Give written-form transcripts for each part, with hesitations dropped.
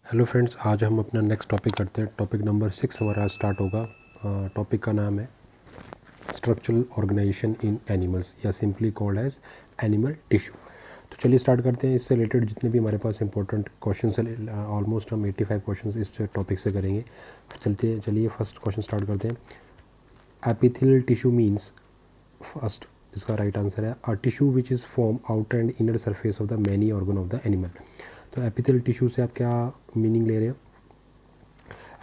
Hello friends, आज हम अपना नेक्स्ट टॉपिक करते हैं। टॉपिक नंबर 6 हमारा स्टार्ट होगा। टॉपिक का नाम है स्ट्रक्चरल ऑर्गेनाइजेशन इन एनिमल्स, या simply called as animal tissue. तो चलिए स्टार्ट करते हैं। इससे रिलेटेड जितने भी हमारे पास इंपॉर्टेंट क्वेश्चन है, ऑलमोस्ट हम 85 क्वेश्चन इस टॉपिक से करेंगे। चलिए फर्स्ट क्वेश्चन स्टार्ट करते हैं। एपिथेलियल टिश्यू मीन्स, फर्स्ट इसका राइट आंसर है a tissue which is form outer and inner surface of the many organ of the animal. तो एपिथेलियल टिश्यू से आप क्या मीनिंग ले रहे हैं?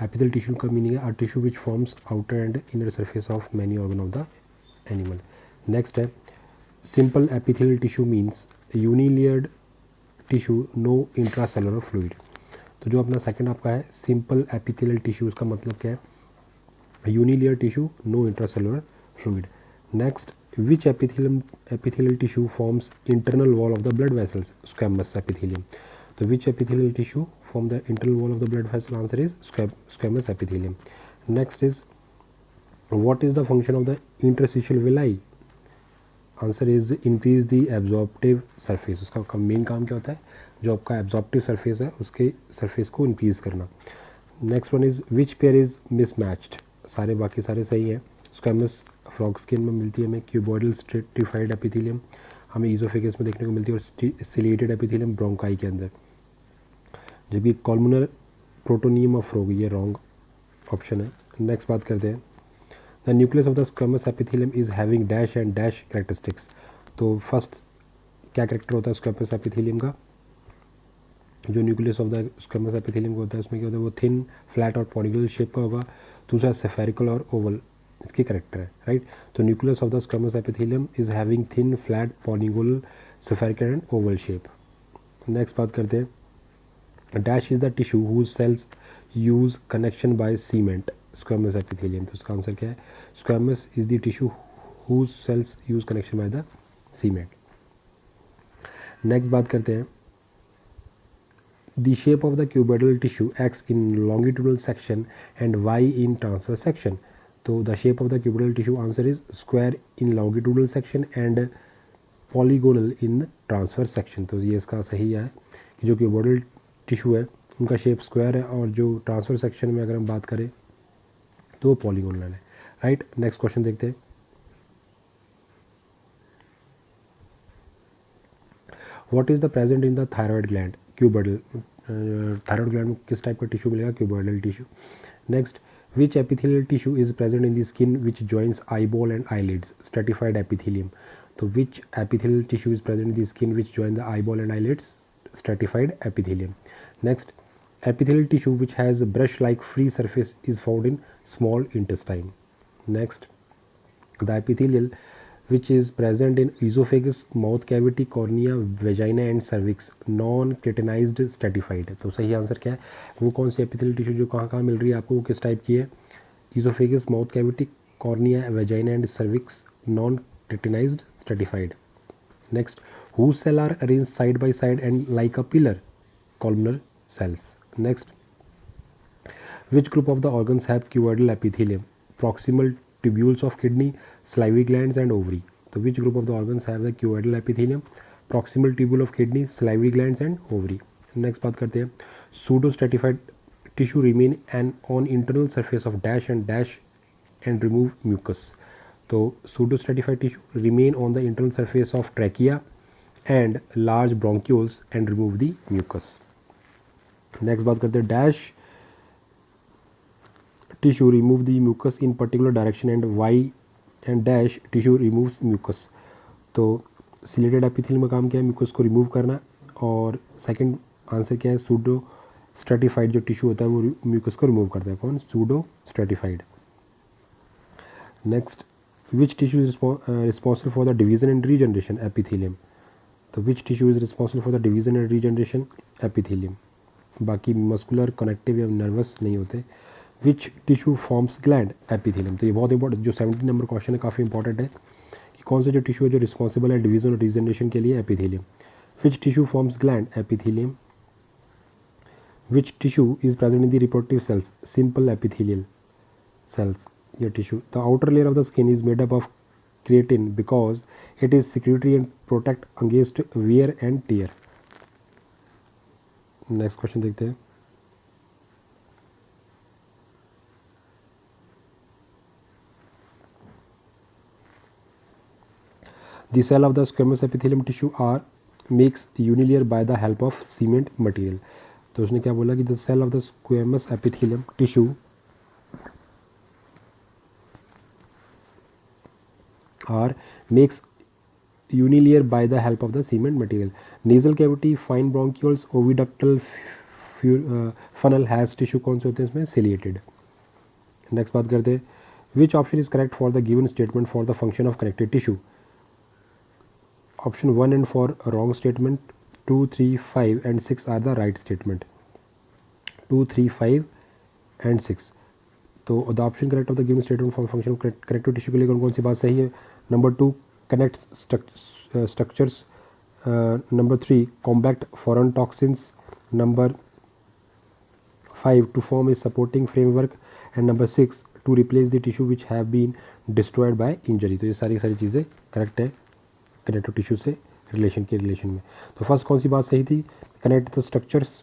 एपिथेलियल टिश्यू का मीनिंग है a tissue which forms outer and inner surface of many organ of the animal. Next है simple epithelial tissue means unilayered tissue, no intracellular fluid. तो जो अपना सेकंड आपका है सिंपल एपिथेलियल टिश्यू, उसका मतलब क्या है? Unilayer tissue, no intracellular fluid. Next, which epithelial tissue forms internal wall of the blood vessels? Squamous epithelium. तो which epithelial tissue form the internal wall of the blood vessel? Answer is squamous epithelium. Next is, what is the function of the interstitial villi? Answer is increase the absorptive surface. उसका main काम क्या होता है? जो आपका absorptive surface है उसके surface को इंक्रीज करना। Next one is which pair is mismatched? सारे बाकी सारे सही हैं। स्क्वैमस फ्रॉग स्किन में मिलती है हमें क्यूबॉइडल स्ट्रेटिफाइड एपिथेलियम, हमें ईजोफेगस में देखने को मिलती है, और सिलेटेड एपिथेलियम ब्रोंकाई के अंदर। जबकि कॉलमुनर प्रोटोनियम ऑफ फ्रॉग ये रॉन्ग ऑप्शन है। नेक्स्ट बात करते हैं, the nucleus of the squamous epithelium is having dash and dash characteristics. तो फर्स्ट क्या कैरेक्टर होता है स्क्वैमस एपिथेलियम का? जो nucleus of the squamous epithelium का होता है उसमें क्या होता है? वो थिन, फ्लैट और पॉलीगोनल शेप का होगा। दूसरा सेफेरिकल और ओवल इसके करेक्टर है, राइट। तो nucleus of the squamous epithelium is having thin, flat, polygonal, spherical and oval shape. Next बात करते हैं, dash is the tissue whose cells use connection by cement. Squamous epithelium, तो इसका answer क्या है? Squamous is the tissue whose cells use connection by the cement. Next बात करते हैं, the shape of the cuboidal tissue x in longitudinal section and y in transverse section. तो the shape of the cuboidal tissue answer is square in longitudinal section and polygonal in transverse section. तो ये इसका सही है कि जो cuboidal tissue है उनका शेप स्क्वायर है, और जो ट्रांसफर सेक्शन में अगर हम बात करें तो वो पॉलीगोनल है, राइट। नेक्स्ट क्वेश्चन देखते हैं, what is the present in the thyroid gland? Cuboidal, thyroid gland में किस टाइप का टिश्यू मिलेगा? Cuboidal tissue. Next, which epithelial tissue is present in the skin which joins eyeball and eyelids? Stratified epithelium. तो which epithelial tissue is present in the skin which join the eyeball and eyelids? Stratified epithelium. Next, epithelial tissue which has brush like free surface is found in small intestine. Next, the epithelial which is present in esophagus, mouth cavity, cornea, vagina and cervix, non keratinized stratified। तो सही answer क्या है? वो कौन सी epithelial tissue जो कहाँ कहाँ मिल रही है आपको, वो किस टाइप की है? esophagus, mouth cavity, cornea, vagina and cervix, non keratinized stratified। next, whose cell are arranged side by side and like a pillar? columnar cells। next, which group of the organs have cuboidal epithelium? proximal tubules of kidney, salivary glands and ovary। तो which group of the organs have the cuboidal epithelium? proximal tubule of kidney, salivary glands and ovary। next बात करते हैं, pseudo stratified tissue remain on internal surface of dash and remove mucus। तो pseudo stratified tissue remain on the internal surface of trachea and large bronchioles and remove the mucus। next बात करते हैं, dash tissue remove the mucus in particular direction and y and dash tissue removes mucus। तो chelated epithelium का काम क्या है? Mucus को remove करना। और सेकंड आंसर क्या है? सूडो स्ट्रेटिफाइड जो टिश्यू होता है वो म्यूकस को रिमूव करता है। कौन? Pseudo stratified. Next, which tissue is responsible for the division and regeneration? Epithelium. तो which tissue is responsible for the division and regeneration? Epithelium. बाकी मस्कुलर, कनेक्टिव या नर्वस नहीं होते। Which tissue forms gland? Epithelium. तो ये बहुत important, जो 17 number question है काफ़ी इंपॉर्टेंट है कि कौन सा जो टिश्यू है जो रिस्पॉन्सिबल है डिवीजन और रीजनरेशन के लिए? Epithelium. Which tissue forms gland? Epithelium. Which tissue is present in the reproductive cells? Simple epithelial cells या tissue. The outer layer of the skin is made up of keratin because it is secretory and protect against wear and tear. Next question देखते हैं, The cell of the squamous epithelium tissue are makes unilayer by the help of cement material. तो उसने क्या बोला कि the cell of the squamous epithelium tissue are makes unilayer by the help of the cement material. Nasal cavity, fine bronchioles, oviductal funnel has tissue कौन से होते हैं इसमें? Ciliated. नेक्स्ट बात करते हैं which option is correct for the given statement for the function of connective tissue. Option 1 and 4 wrong statement, 2, 3, 5 and 6 are the right statement. 2, 3, 5 and 6. तो the option correct of the given statement for function of connective tissue के लिए कौन कौन सी बात सही है? Number 2 connect structures, number 3 compact foreign toxins, number 5 to form a supporting framework and number 6 to replace the tissue which have been destroyed by injury. तो ये सारी चीज़ें करेक्ट है कनेक्टिव टिश्यू से रिलेशन में. तो फर्स्ट कौन सी बात सही थी? Connect the structures,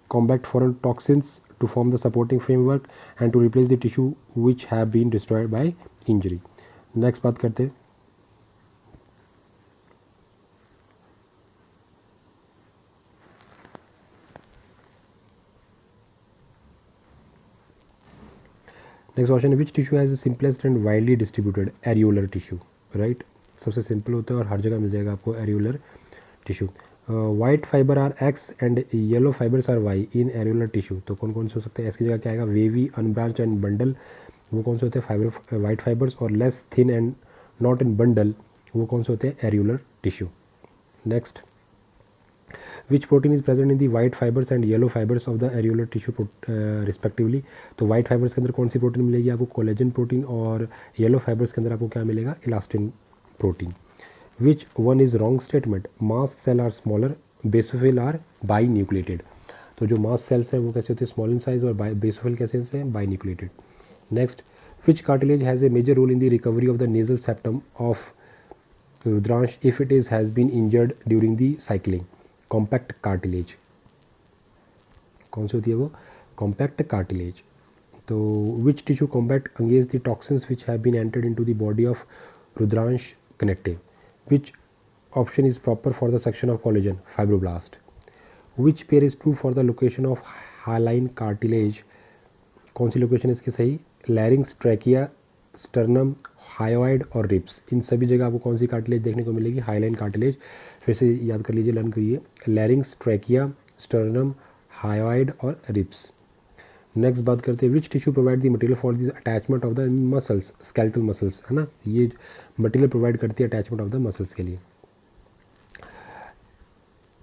compact foreign toxins to form the supporting framework and to replace the tissue which have been destroyed by injury. Next बात करते हैं नेक्स्ट क्वेश्चन है which tissue has the simplest and widely distributed? Areolar tissue. Right, सबसे simple होता है और हर जगह मिल जाएगा आपको areolar tissue. White fibre are X and yellow fibres are Y in areolar tissue. तो कौन कौन से हो सकते हैं? एक्स की जगह क्या आएगा? वेवी, अनब्रांच एंड बंडल, वो कौन से होते हैं? Fibre white fibres. और less thin and not in bundle, वो कौन से होते हैं? Areolar tissue. Next, which protein is present in the white fibres and yellow fibres of the areolar tissue respectively. तो वाइट फाइबर्स के अंदर कौन सी प्रोटीन मिलेगी आपको? Collagen protein. और येलो फाइबर्स के अंदर आपको क्या मिलेगा? Elastin protein. Which one is wrong statement? Mast cell are smaller, basophil are binucleated. तो जो मास्ट सेल्स हैं वो कैसे होते हैं? Small in size. और बेसोफिल कैसे हैं? Binucleated. Next, which cartilage has a major role in the recovery of the nasal septum of Rudransh if it is has been injured during the cycling? Compact cartilage. कौन सी होती है वो? Compact cartilage. तो which tissue compact against the toxins which have been entered into the body of Rudransh connective? Which option is proper for the section of collagen? Fibroblast. Which pair is true for the location of hyaline cartilage? कौन सी location इसकी सही? Larynx, trachea, sternum, hyoid और ribs. इन सभी जगह आपको कौन सी कार्टिलेज देखने को मिलेगी? Hyaline cartilage. फिर से याद कर लीजिए, लर्न करिए. लैरिंग्स, ट्रैकिया, स्टर्नम, हायोइड और रिब्स. नेक्स्ट बात करते हैं which tissue provide the material for the attachment of the muscles? Skeletal muscles, है ना. ये मटेरियल प्रोवाइड करती है अटैचमेंट ऑफ द मसल्स के लिए.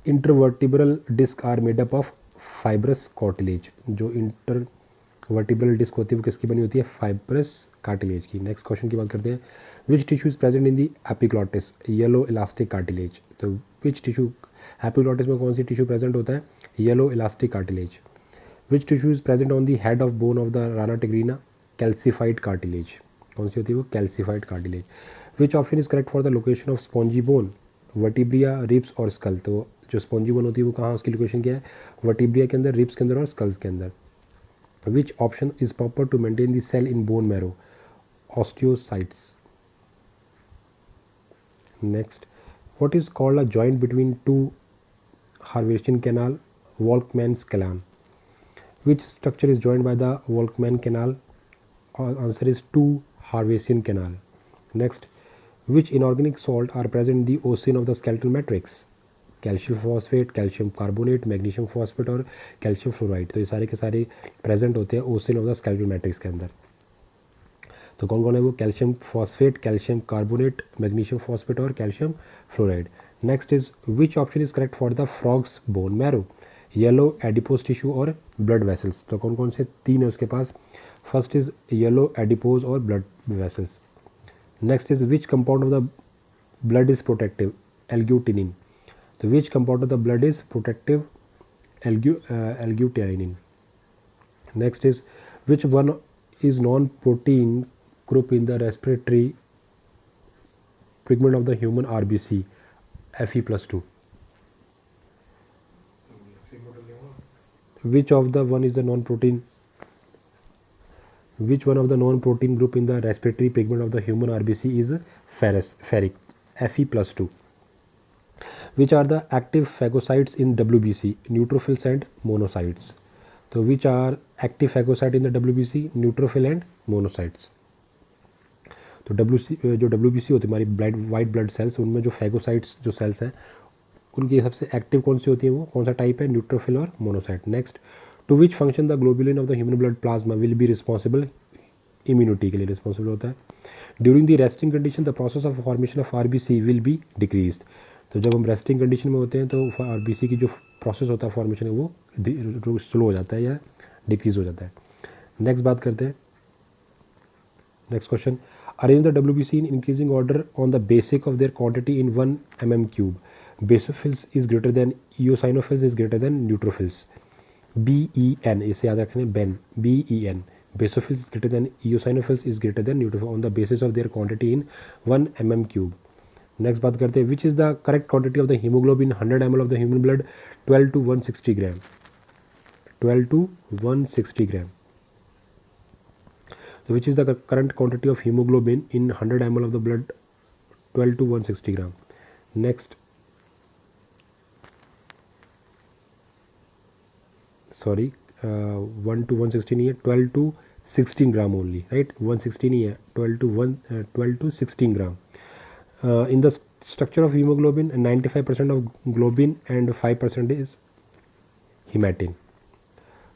Intervertebral disc are made up of fibrous cartilage. जो इंटरवर्टिब्रल डिस्क होती है वो किसकी बनी होती है? फाइब्रस कार्टिलेज की. नेक्स्ट क्वेश्चन की बात करते हैं which tissue is present in the epiglottis? Yellow elastic cartilage. तो विच टिश्यू एपिग्लॉटिस में कौन सी टिश्यू प्रेजेंट होता है? Yellow elastic cartilage. Which tissue is present on the head of bone of the Rana tigrina? Calcified cartilage. कौन सी होती है वो? Calcified cartilage. Which option is correct for the location of spongy bone? Vertebrae, ribs और skull. तो जो spongy bone होती है वो कहाँ, उसकी लोकेशन क्या है? वर्टिब्रिया के अंदर, रिब्स के अंदर और स्कल्स के अंदर. Which option is proper to maintain the cell in bone marrow? Osteocytes. Next, what is called a joint between two Harvestian canal? Volkmann's canal. Which structure is joined by the Volkmann canal? Answer is two Harvestian canal. Next, which inorganic salt are present in the ocean of the skeletal matrix? Calcium phosphate, calcium carbonate, magnesium phosphate और calcium fluoride. तो ये सारे के सारे present होते हैं ossein of the skeletal matrix के अंदर. तो कौन कौन है वो? Calcium phosphate, calcium carbonate, magnesium phosphate और calcium fluoride. Next is which option is correct for the frog's bone marrow? Yellow adipose tissue और ब्लड वेसल्स. तो कौन कौन से तीन है उसके पास? फर्स्ट इज येलो एडिपोज और blood vessels. Next is which compound of the blood is protective? Agglutinin. So which compound of the blood is protective? L-glutenin. Next is which one is non-protein group in the respiratory pigment of the human RBC? Fe+2. Which of the one is the non-protein? Which one of the non-protein group in the respiratory pigment of the human RBC is ferric? Fe+2. Which are the active phagocytes in WBC? Neutrophils and monocytes. तो which are active phagocyte in the WBC? Neutrophil and monocytes. तो जो WBC होती है हमारी white blood cells, उनमें जो phagocytes जो sales हैं उनकी सबसे एक्टिव कौन सी होती है, वो कौन सा टाइप है? न्यूट्रोफिल और monocyte. Next, to which function the globulin of the human blood plasma will be responsible? Immunity के लिए रिस्पॉन्सिबल होता है. During the resting condition the process of formation of RBC will be decrease. तो जब हम resting condition में होते हैं तो RBC की जो प्रोसेस होता है फॉर्मेशन वो स्लो हो जाता है या डिक्रीज हो जाता है. नेक्स्ट बात करते हैं. Next question, arrange the WBC in increasing order on the basic of their quantity in 1 mm3. Basophils is greater than eosinophils is greater than neutrophils. BEN, इसे याद रखने, BEN, BEN. Basophils is greater than eosinophils is greater than neutrophils on the basis of their quantity in 1 mm3. Next बात करते हैं, which is the correct quantity of the haemoglobin 100 ml of the human blood? 12 to 160 gram. 12 to 160 gram. So which is the current quantity of hemoglobin in 100 ml of the blood? 12 to 160 gram. Next, sorry, 1 to 160 नहीं है, 12 to 16 gram only, right? 160 नहीं है, 12 to 16 gram. In the structure of hemoglobin, 95% of globin and 5% is hematine.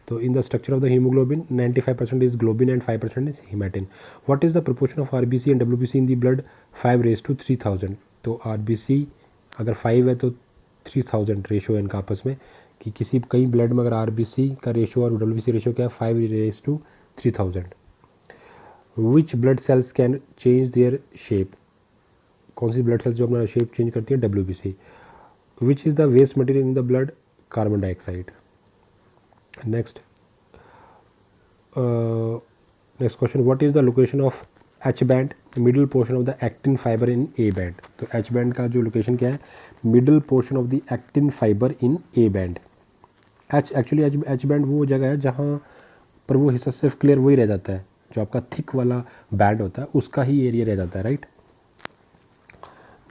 So in the structure of the hemoglobin, 95% is globin and 5% is hematine. What is the proportion of RBC and WBC in the blood? 5:3000. तो RBC अगर 5 है तो 3000 ratio है इनका आपस में, कि किसी कई ब्लड में अगर RBC का रेशो और WBC रेशो क्या है? 5:3000. Which blood cells can change their shape? कौन सी ब्लड सेल्स जो अपना शेप चेंज करती है? WBC. Which is the waste material in the blood? Carbon dioxide. Next question, what is the location of H band, middle portion of the actin fiber in A band? तो H band का जो location क्या है? middle portion of the actin fiber in A band. H band वो जगह है जहाँ पर वो हिस्सा सिर्फ क्लियर वही रह जाता है, जो आपका थिक वाला बैंड होता है उसका ही एरिया रह जाता है, राइट.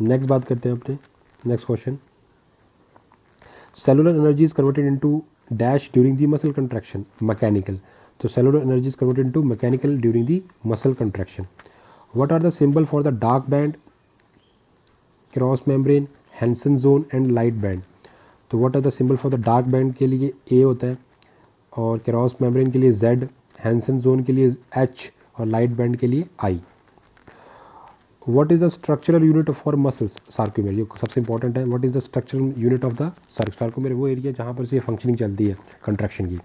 नेक्स्ट बात करते हैं अपने next question, cellular energy is converted into dash during the muscle contraction? Mechanical. तो cellular energy is converted into mechanical during the muscle contraction. What are the symbol for the dark band, cross membrane, Hensen zone and light band? तो what are the symbol for the dark band के लिए A होता है, और cross membrane के लिए Z, Hensen zone के लिए H और लाइट बैंड के लिए I. What is the structural unit for muscles? Sarcomere. ये सबसे इंपॉर्टेंट है. What is the structural unit of the sarcomere? वो एरिया जहाँ पर से फंक्शनिंग चलती है कंट्रैक्शन की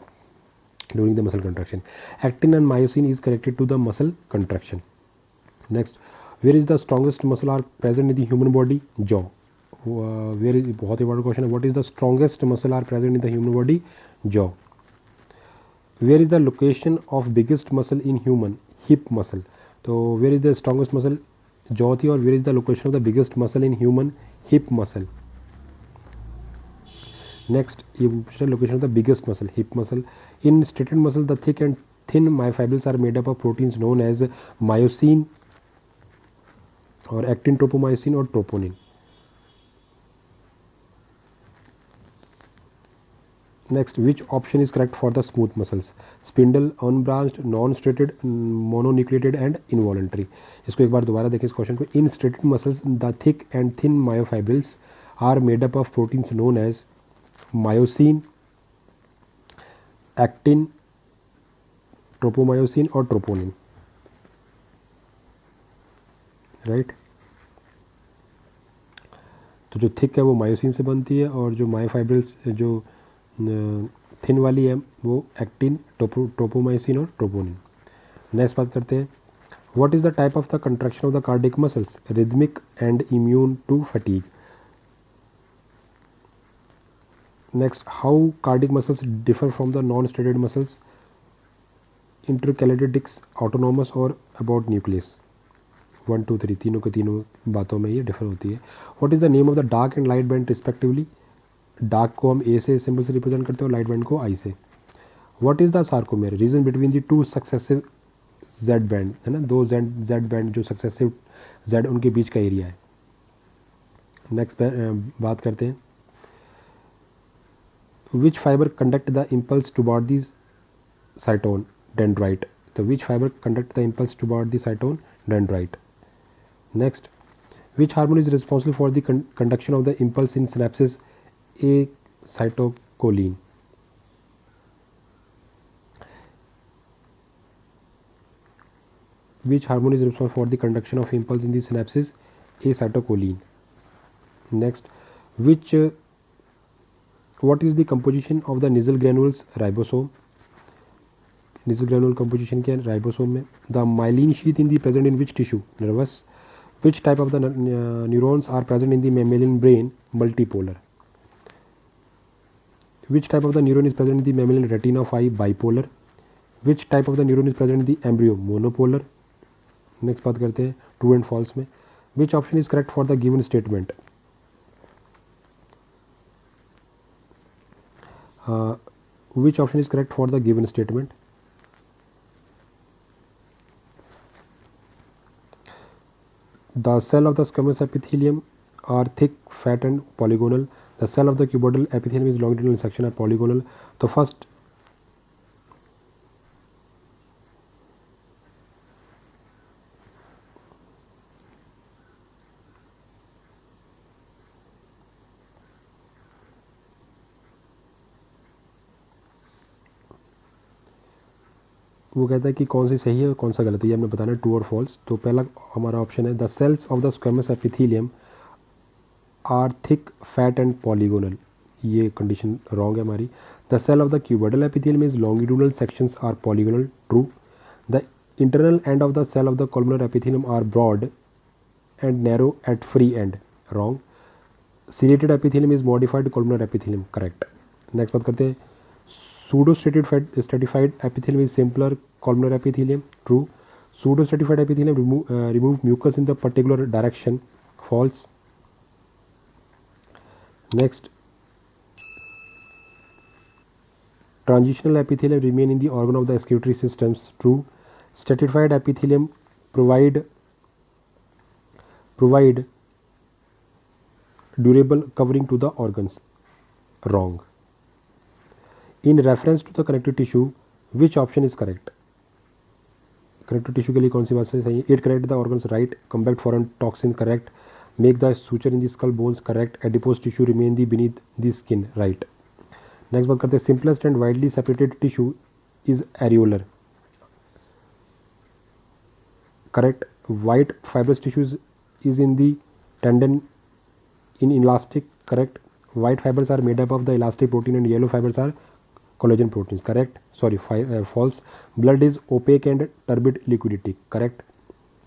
during the muscle contraction. Actin and myosin is connected to the muscle contraction. Next, where is the strongest muscle are present in the human body? Jaw. Where is, बहुत important question है. What is the strongest muscle are present in the human body? Jaw. Where is the location of biggest muscle in human? Hip muscle. तो where is the strongest muscle? jaw थी, और where is the location of the biggest muscle in human? hip muscle. Next, ये location of the biggest muscle, hip muscle. In striated muscle, the thick and thin myofibrils are made up of proteins known as myosin और actin, tropomyosin और troponin. Next, which option is correct for the smooth muscles? Spindle, unbranched, non-striated, mononucleated and involuntary. इसको एक बार दोबारा देखें इस question को. In striated muscles, the thick and thin myofibrils are made up of proteins known as myosin, actin, tropomyosin और troponin. Right? तो जो thick है वो मायोसिन से बनती है, और जो मायोफाइब्रिल्स जो थिन वाली है वो एक्टिन, ट्रोपोमाइसिन और ट्रोपोनिन. नेक्स्ट बात करते हैं, what is the type of the contraction of the cardiac muscles? Rhythmic and immune to fatigue. Next, how cardiac muscles differ from the non striated muscles? Intercalated disc, autonomous और about nucleus. 1 2 3 तीनों के तीनों बातों में ये differ होती है. What is the name of the dark and light band respectively? Dark को हम A से सिंबल से रिप्रेजेंट करते हैं और लाइट बैंड को I से. What is the sarcomere? Region between the two successive Z band, है ना, दो Z बैंड जो सक्सेसिव Z उनके बीच का एरिया है. नेक्स्ट बात करते हैं, which fibre conduct the impulse toward the cyton dendrite, तो which fibre conduct the impulse toward the cyton dendrite. Next, which hormone is responsible for the conduction of the impulse in synapses? Acetylcholine. Which hormone is responsible for the conduction of impulse in the synapses? Acetylcholine. Next, what is the composition of the nasal granules ribosome? Nasal granule composition क्या है ribosome में. The myelin sheath in the present in which tissue? Nervous. Which type of the neurons are present in the mammalian brain? Multipolar. Which type of the neuron is present in the mammalian retina of eye? Bipolar. Which type of the neuron is present in the embryo? Monopolar. Next बात करते हैं true and false में. Which option is correct for the given statement? Which option is correct for the given statement? The cell of the squamous epithelium are thick, fat and polygonal. The cell of the cuboidal epithelium is longitudinal in section are polygonal. तो first वो कहता है कि कौन सी सही है और कौन सा गलत है, ये हमें बताना है ट्रू और फॉल्स. तो पहला हमारा ऑप्शन है the cells of the squamous epithelium are thick, fat and polygonal. ये कंडीशन रॉन्ग है हमारी. The cell of the cuboidal epithelium is longitudinal sections are polygonal. True. The internal end of the cell of the columnar epithelium are broad and narrow at free end. Wrong. Ciliated epithelium is modified columnar epithelium. Correct. Next बात करते हैं, pseudo-stratified epithelium is simpler columnar epithelium. True. Pseudo-stratified epithelium remove mucus in the particular direction. False. Next, transitional epithelium remain in the organ of the excretory systems. True. Stratified epithelium provide durable covering to the organs. Wrong. In reference to the connective tissue, which option is correct? Connective tissue के लिए कौन सी बात सही है? It correct the organs right. Compact foreign toxin correct. Make the suture in the skull bones correct. Adipose tissue remain beneath the skin right. Next बात करते हैं, simplest and widely separated tissue is areolar. Correct. White fibrous tissues is in the tendon in elastic. Correct. White fibers are made up of the elastic protein and yellow fibers are collagen proteins. Correct. Sorry, false. Blood is opaque and turbid liquidity. Correct.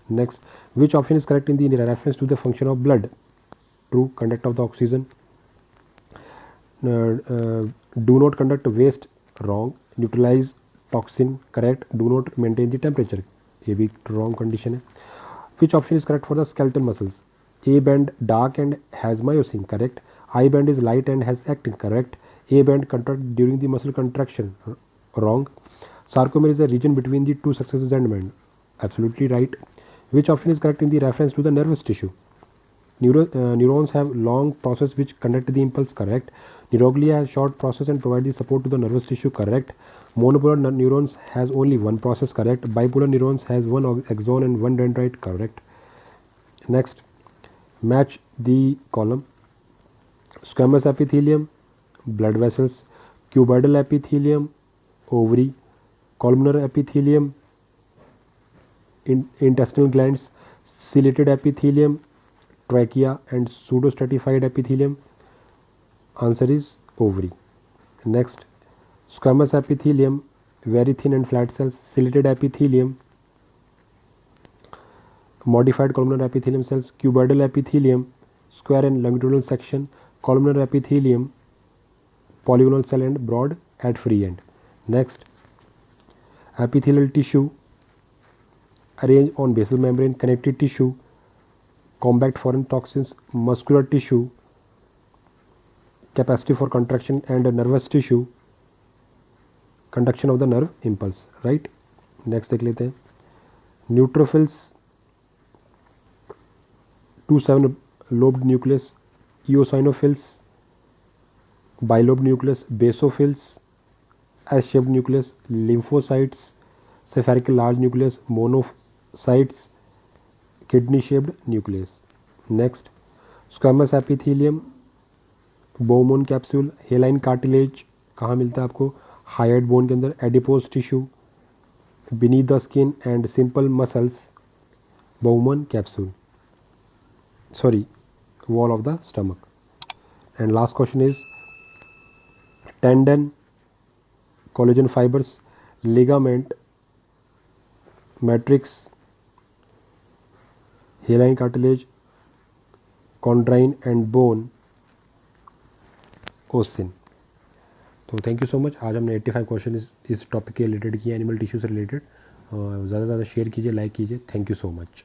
Next, which option is correct in the reference to the function of blood? True. Conduct of the oxygen. Do not conduct waste. Wrong. Neutralize toxin. Correct. Do not maintain the temperature. ये भी wrong condition है. Which option is correct for the skeletal muscles? A band dark and has myosin. Correct. I band is light and has actin. Correct. A band contract during the muscle contraction. Wrong. Sarcomere is a region between the two successive end. Absolutely right. Which option is correct in the reference to the nervous tissue? Neurons have long process which conduct the impulse. Correct. Neuroglia has short process and provide the support to the nervous tissue. Correct. Monopolar neurons has only one process. Correct. Bipolar neurons has one axon and one dendrite. Correct. Next, match the column. Squamous epithelium, blood vessels. Cuboidal epithelium, ovary. Columnar epithelium, intestinal glands. Ciliated epithelium, trachea. And pseudostratified epithelium, answer is ovary. Next, squamous epithelium, very thin and flat cells. Ciliated epithelium, modified columnar epithelium cells. Cuboidal epithelium, square and longitudinal section. Columnar epithelium, polygonal cell and broad at free end. Next, epithelial tissue arranged on basal membrane. Connective tissue, compact foreign toxins. Muscular tissue, capacity for contraction. And nervous tissue, conduction of the nerve impulse. Right. Next देख लेते हैं. Neutrophils, 2-7 lobed nucleus. eosinophils, bilobe nucleus, basophils, S-shaped nucleus, lymphocytes, spherical large nucleus, monocytes, kidney shaped nucleus. Next, squamous epithelium, Bowman capsule, hyaline cartilage कहाँ मिलता है आपको, hyoid bone के अंदर, adipose tissue, beneath the skin and simple muscles, Bowman capsule, sorry wall of the stomach. And last question is tendon, collagen fibers, ligament, matrix, haline cartilage, chondrine and bone, ossein. तो thank you so much. आज हमने 85 question इस topic के related किए, animal tissue से related. ज़्यादा से ज़्यादा शेयर कीजिए, लाइक कीजिए. Thank you so much.